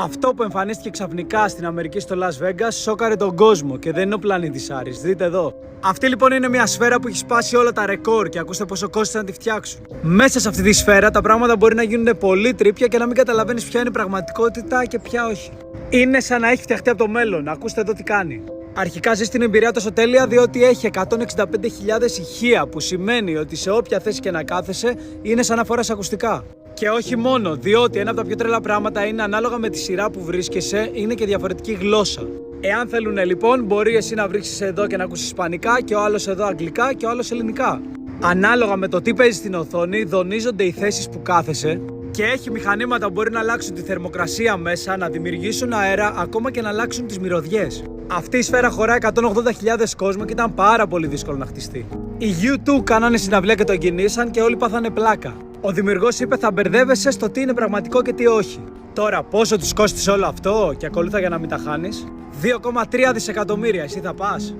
Αυτό που εμφανίστηκε ξαφνικά στην Αμερική στο Las Vegas σόκαρε τον κόσμο και δεν είναι ο πλανήτης Άρης. Δείτε εδώ. Αυτή λοιπόν είναι μια σφαίρα που έχει σπάσει όλα τα ρεκόρ και ακούστε πόσο κόστησε να τη φτιάξουν. Μέσα σε αυτή τη σφαίρα τα πράγματα μπορεί να γίνουν πολύ τρίπια και να μην καταλαβαίνεις ποια είναι η πραγματικότητα και ποια όχι. Είναι σαν να έχει φτιαχτεί από το μέλλον. Ακούστε εδώ τι κάνει. Αρχικά ζει στην εμπειρία τόσο τέλεια διότι έχει 165.000 ηχεία, που σημαίνει ότι σε όποια θέση και να κάθεσαι είναι σαν να φοράς ακουστικά. Και όχι μόνο, διότι ένα από τα πιο τρελά πράγματα είναι ανάλογα με τη σειρά που βρίσκεσαι, είναι και διαφορετική γλώσσα. Εάν θέλουν λοιπόν, μπορεί εσύ να βρίσκεις εδώ και να ακούσεις ισπανικά και ο άλλος εδώ αγγλικά και ο άλλος ελληνικά. Ανάλογα με το τι παίζει στην οθόνη, δονίζονται οι θέσεις που κάθεσαι και έχει μηχανήματα που μπορεί να αλλάξουν τη θερμοκρασία μέσα, να δημιουργήσουν αέρα, ακόμα και να αλλάξουν τις μυρωδιές. Αυτή η σφαίρα χωράει 180.000 κόσμο και ήταν πάρα πολύ δύσκολο να χτιστεί. Οι U2 κάνανε συναυλία και το εγκινήσαν και όλοι πάθανε πλάκα. Ο δημιουργός είπε: θα μπερδεύεσαι στο τι είναι πραγματικό και τι όχι. Τώρα, πόσο τους κόστησε όλο αυτό και ακολούθα για να μην τα χάνεις? 2,3 δισεκατομμύρια, εσύ θα πας?